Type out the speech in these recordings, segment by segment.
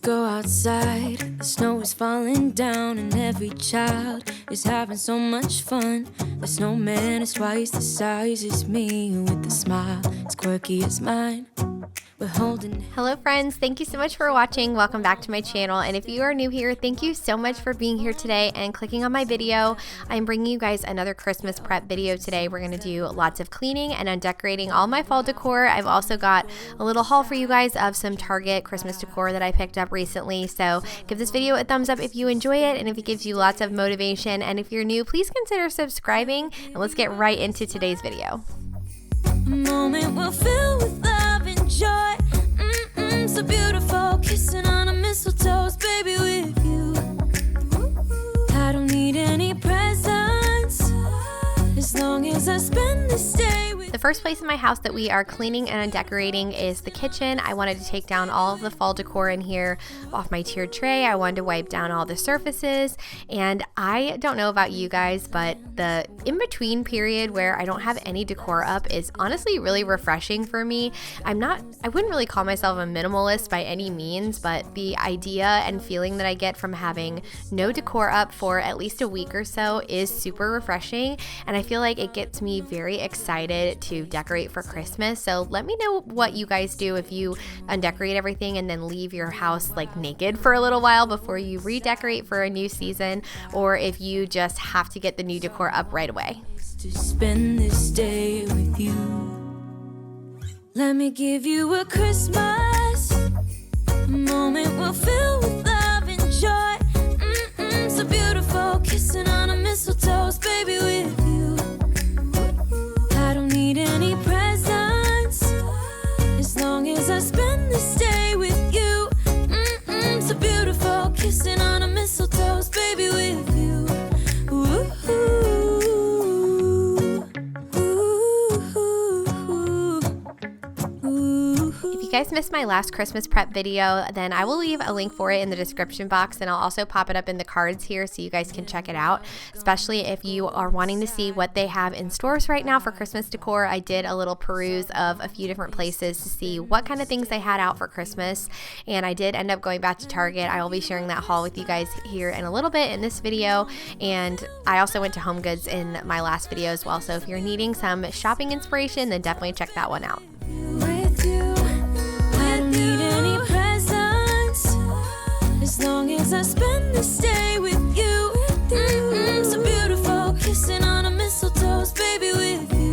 go outside. The snow is falling down and every child is having so much fun. The snowman is twice the size as me, with a smile as quirky as mine. Hello friends, thank you so much for watching. Welcome back to my channel, and if you are new here, thank you so much for being here today and clicking on my video. I'm bringing you guys another Christmas prep video today. We're going to do lots of cleaning and undecorating all my fall decor. I've also got a little haul for you guys of some Target Christmas decor that I picked up recently, so give this video a thumbs up if you enjoy it and if it gives you lots of motivation, and if you're new, please consider subscribing, and let's get right into today's video. A moment will fill with love and joy. So beautiful, kissing on a mistletoe, baby, with you. I don't need any presents as long as I spend this day with you. The first place in my house that we are cleaning and undecorating is the kitchen. I wanted to take down all of the fall decor in here off my tiered tray. I wanted to wipe down all the surfaces, and I don't know about you guys, but the in-between period where I don't have any decor up is honestly really refreshing for me. I wouldn't really call myself a minimalist by any means, but the idea and feeling that I get from having no decor up for at least a week or so is super refreshing, and I feel like it gets me very excited to decorate for Christmas. So let me know what you guys do, if you undecorate everything and then leave your house like naked for a little while before you redecorate for a new season, or if you just have to get the new decor up right away. To spend this day with you, let me give you a Christmas. A moment will fill with love and joy. So beautiful, kissing on a mistletoe, baby, with you. I don't need any presents as long as I spend this day with you. So beautiful, kissing on a mistletoe, baby, with you. If you guys missed my last Christmas prep video, then I will leave a link for it in the description box, and I'll also pop it up in the cards here so you guys can check it out, especially if you are wanting to see what they have in stores right now for Christmas decor. I did a little peruse of a few different places to see what kind of things they had out for Christmas, and I did end up going back to Target. I will be sharing that haul with you guys here in a little bit in this video, and I also went to Home Goods in my last video as well, so if you're needing some shopping inspiration, then definitely check that one out. With you, I don't need any presents as long as I spend this day with you. So beautiful, kissing on a mistletoe, baby, with you.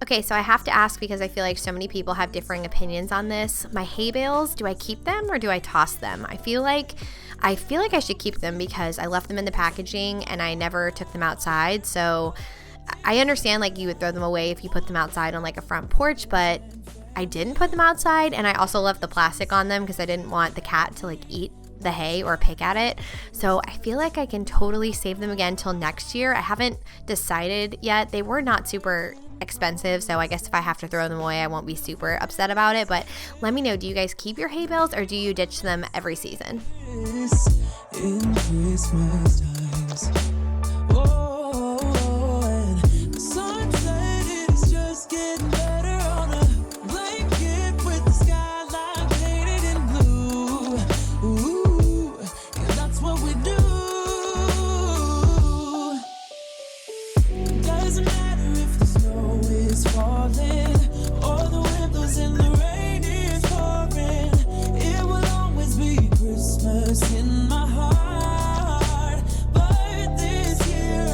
Okay, so I have to ask because I feel like so many people have differing opinions on this. My hay bales, do I keep them or do I toss them? I feel like I should keep them because I left them in the packaging and I never took them outside. So I understand like you would throw them away if you put them outside on like a front porch, but I didn't put them outside, and I also left the plastic on them because I didn't want the cat to like eat the hay or pick at it. So I feel like I can totally save them again till next year. I haven't decided yet. They were not super expensive, so I guess if I have to throw them away, I won't be super upset about it. But let me know, do you guys keep your hay bales or do you ditch them every season? In Christmas times. In my heart, but this year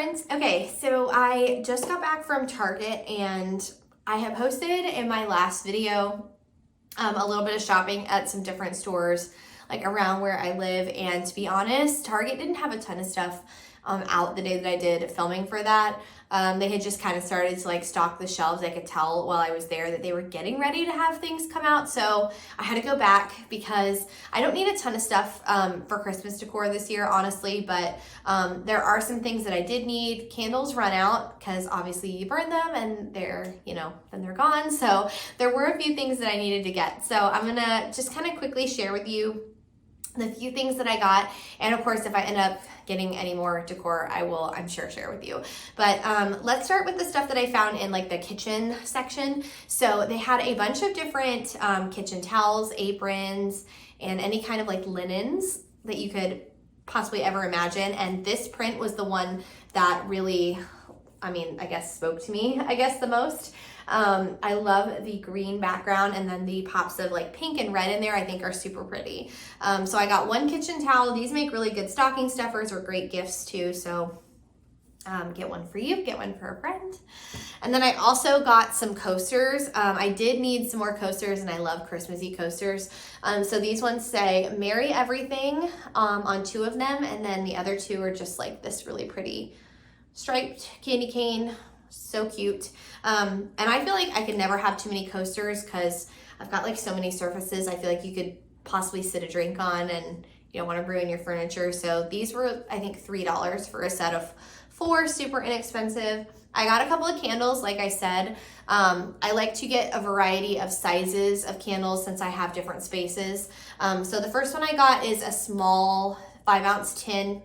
friends. Okay, so I just got back from Target and I have posted in my last video a little bit of shopping at some different stores like around where I live, and to be honest, Target didn't have a ton of stuff out the day that I did filming for that. They had just kind of started to like stock the shelves. I could tell while I was there that they were getting ready to have things come out, so I had to go back because I don't need a ton of stuff for Christmas decor this year, honestly, but there are some things that I did need. Candles run out because obviously you burn them and they're, you know, then they're gone, so there were a few things that I needed to get. So I'm gonna just kind of quickly share with you the few things that I got, and of course if I end up getting any more decor I will, I'm sure, share with you. But let's start with the stuff that I found in like the kitchen section. So they had a bunch of different kitchen towels, aprons, and any kind of like linens that you could possibly ever imagine, and this print was the one that really, I mean, I guess spoke to me, I guess, the most. I love the green background, and then the pops of like pink and red in there I think are super pretty. So I got one kitchen towel. These make really good stocking stuffers or great gifts too, so get one for you, get one for a friend. And then I also got some coasters. I did need some more coasters, and I love Christmassy coasters. So these ones say Merry Everything on two of them, and then the other two are just like this really pretty striped candy cane. So cute. And I feel like I could never have too many coasters because I've got like so many surfaces I feel like you could possibly sit a drink on, and you don't want to ruin your furniture. So these were, I think, $3 for a set of 4, super inexpensive. I got a couple of candles, like I said. I like to get a variety of sizes of candles since I have different spaces. So the first one I got is a small 5-ounce tin.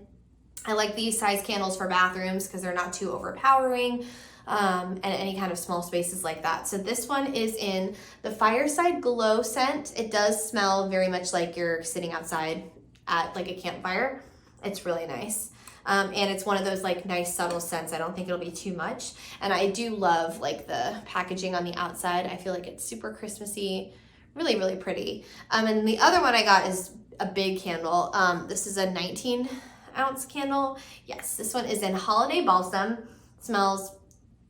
I like these size candles for bathrooms because they're not too overpowering. And any kind of small spaces like that. So this one is in the Fireside Glow scent. It does smell very much like you're sitting outside at like a campfire. It's really nice. And it's one of those like nice subtle scents. I don't think it'll be too much. And I do love like the packaging on the outside. I feel like it's super Christmassy, really, really pretty. And the other one I got is a big candle. This is a 19-ounce candle. Yes, this one is in Holiday Balsam. It smells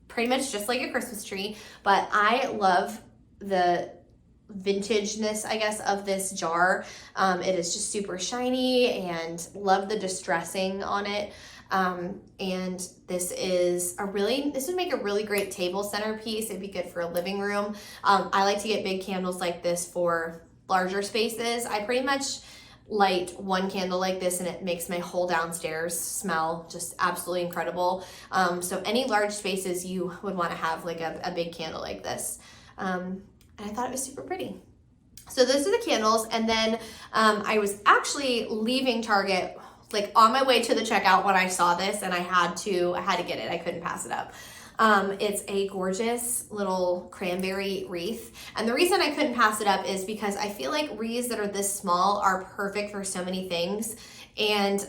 pretty much just like a Christmas tree, but I love the vintageness, I guess, of this jar. It is just super shiny, and love the distressing on it. And this would make a really great table centerpiece. It'd be good for a living room. I like to get big candles like this for larger spaces. I pretty much light one candle like this and it makes my whole downstairs smell just absolutely incredible. So any large spaces you would want to have like a big candle like this. And I thought it was super pretty. So those are the candles. And then I was actually leaving Target, like on my way to the checkout when I saw this, and I had to get it. I couldn't pass it up. It's a gorgeous little cranberry wreath. And the reason I couldn't pass it up is because I feel like wreaths that are this small are perfect for so many things. And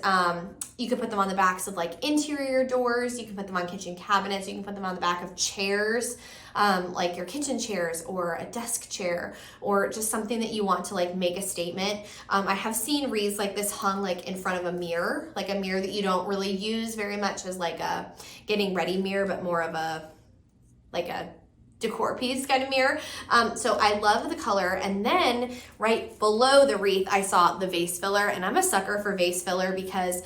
you can put them on the backs of like interior doors, you can put them on kitchen cabinets, you can put them on the back of chairs, like your kitchen chairs or a desk chair, or just something that you want to like make a statement. I have seen wreaths like this hung like in front of a mirror, like a mirror that you don't really use very much as like a getting ready mirror, but more of a like a decor piece kind of mirror. So I love the color. And then right below the wreath, I saw the vase filler, and I'm a sucker for vase filler because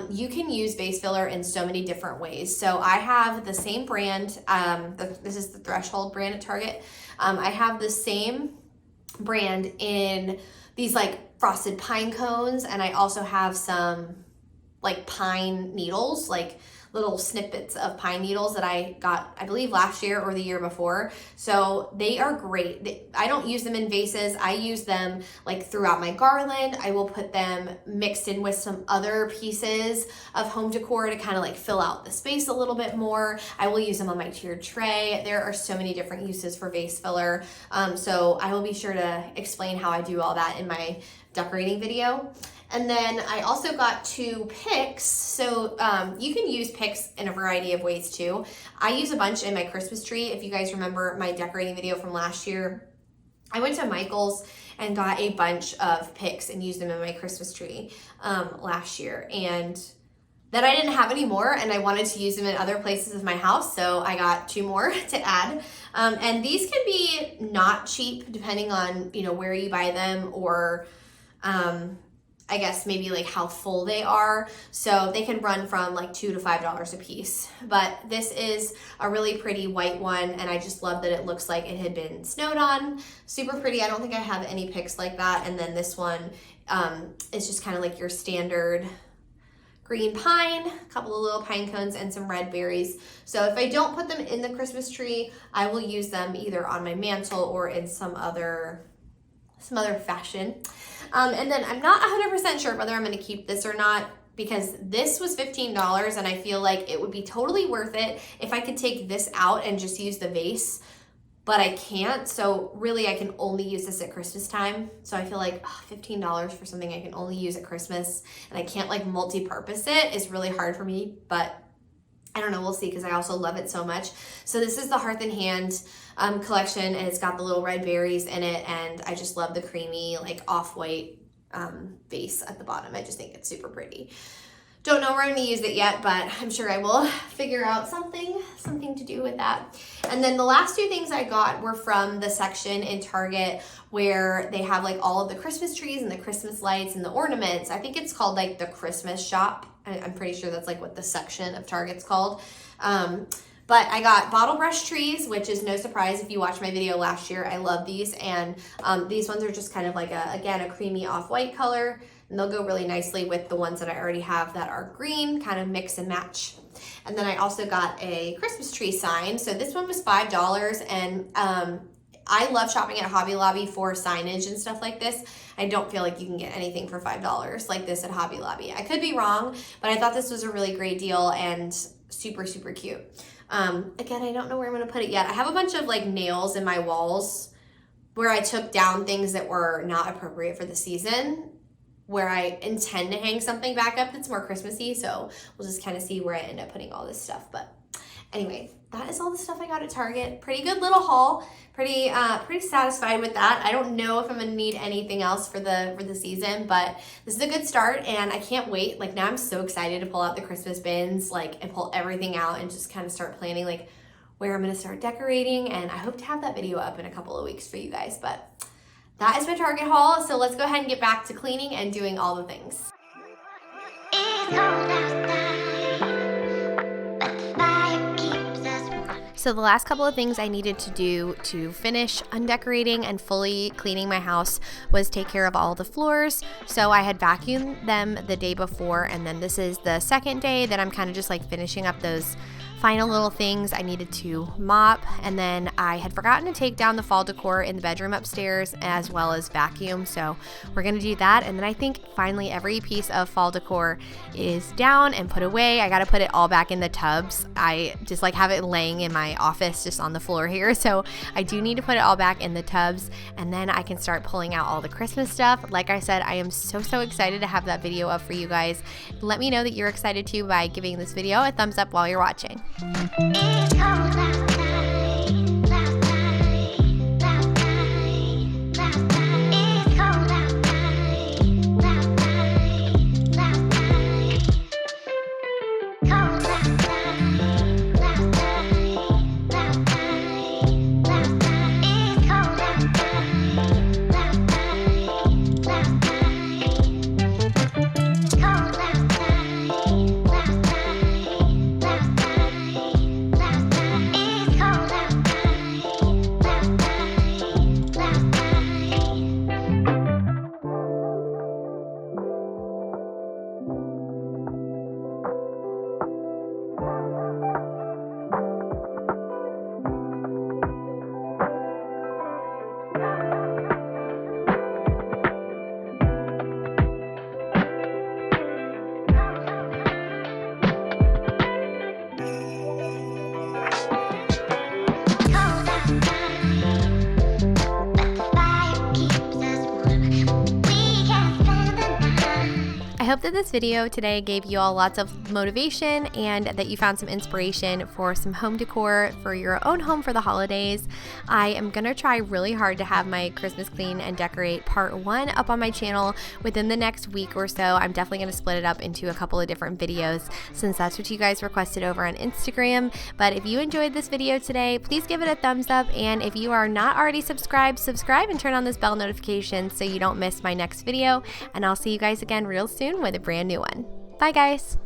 you can use vase filler in so many different ways. So I have the same brand. This is the Threshold brand at Target. I have the same brand in these like frosted pine cones, and I also have some like pine needles, like little snippets of pine needles that I got, I believe, last year or the year before. So they are great. I don't use them in vases. I use them like throughout my garland. I will put them mixed in with some other pieces of home decor to kind of like fill out the space a little bit more. I will use them on my tiered tray. There are so many different uses for vase filler. So I will be sure to explain how I do all that in my decorating video. And then I also got 2 picks. So you can use picks in a variety of ways too. I use a bunch in my Christmas tree. If you guys remember my decorating video from last year, I went to Michael's and got a bunch of picks and used them in my Christmas tree last year. And Then I didn't have any more and I wanted to use them in other places of my house, so I got 2 more to add. And these can be not cheap depending on, you know, where you buy them, or I guess maybe like how full they are. So they can run from like $2 to $5 a piece. But this is a really pretty white one, and I just love that it looks like it had been snowed on. Super pretty. I don't think I have any pics like that. And then this one is just kind of like your standard green pine, a couple of little pine cones, and some red berries. So if I don't put them in the Christmas tree, I will use them either on my mantle or in some other fashion. And then I'm not 100% sure whether I'm going to keep this or not, because this was $15 and I feel like it would be totally worth it if I could take this out and just use the vase, but I can't. So really I can only use this at Christmas time. So I feel like $15 for something I can only use at Christmas and I can't like multi-purpose it is really hard for me, but I don't know, we'll see, because I also love it so much. So this is the Hearth and Hand collection, and it's got the little red berries in it, and I just love the creamy like off-white base at the bottom. I just think it's super pretty. Don't know where I'm gonna use it yet, but I'm sure I will figure out something to do with that. And then the last 2 things I got were from the section in Target where they have like all of the Christmas trees and the Christmas lights and the ornaments. I think it's called like the Christmas shop. I'm pretty sure that's like what the section of Target's called. But I got bottle brush trees, which is no surprise if you watched my video last year. I love these, and these ones are just kind of like a creamy off-white color, and they'll go really nicely with the ones that I already have that are green, kind of mix and match. And then I also got a Christmas tree sign. So this one was $5, and I love shopping at Hobby Lobby for signage and stuff like this. I don't feel like you can get anything for $5 like this at Hobby Lobby. I could be wrong, but I thought this was a really great deal and super, super cute. Again, I don't know where I'm going to put it yet. I have a bunch of like nails in my walls where I took down things that were not appropriate for the season, where I intend to hang something back up that's more Christmassy. So we'll just kind of see where I end up putting all this stuff. But anyway, that is all the stuff I got at Target. Pretty good little haul. Pretty satisfied with that. I don't know if I'm gonna need anything else for the season, but this is a good start, and I can't wait. Like, now I'm so excited to pull out the Christmas bins, like, and pull everything out and just kind of start planning like where I'm gonna start decorating. And I hope to have that video up in a couple of weeks for you guys. But that is my Target haul. So let's go ahead and get back to cleaning and doing all the things. It's cold outside, but the fire keeps us warm. So the last couple of things I needed to do to finish undecorating and fully cleaning my house was take care of all the floors. So I had vacuumed them the day before, and then this is the second day that I'm kind of just like finishing up those final little things I needed to mop. And then I had forgotten to take down the fall decor in the bedroom upstairs as well as vacuum, so we're gonna do that. And then I think finally every piece of fall decor is down and put away. I gotta put it all back in the tubs. I just like have it laying in my office just on the floor here, so I do need to put it all back in the tubs, and then I can start pulling out all the Christmas stuff. Like I said, I am so excited to have that video up for you guys. Let me know that you're excited too by giving this video a thumbs up while you're watching. It's cold outside, outside, outside, outside. It's cold outside, outside, outside. Cold outside, outside, outside, outside. It's cold outside, outside, outside. Cold outside, outside, outside. I hope that this video today gave you all lots of motivation and that you found some inspiration for some home decor for your own home for the holidays. I am going to try really hard to have my Christmas Clean and Decorate Part 1 up on my channel within the next week or so. I'm definitely going to split it up into a couple of different videos since that's what you guys requested over on Instagram. But if you enjoyed this video today, please give it a thumbs up, and if you are not already subscribed, subscribe and turn on this bell notification so you don't miss my next video, and I'll see you guys again real soon with a brand new one. Bye guys!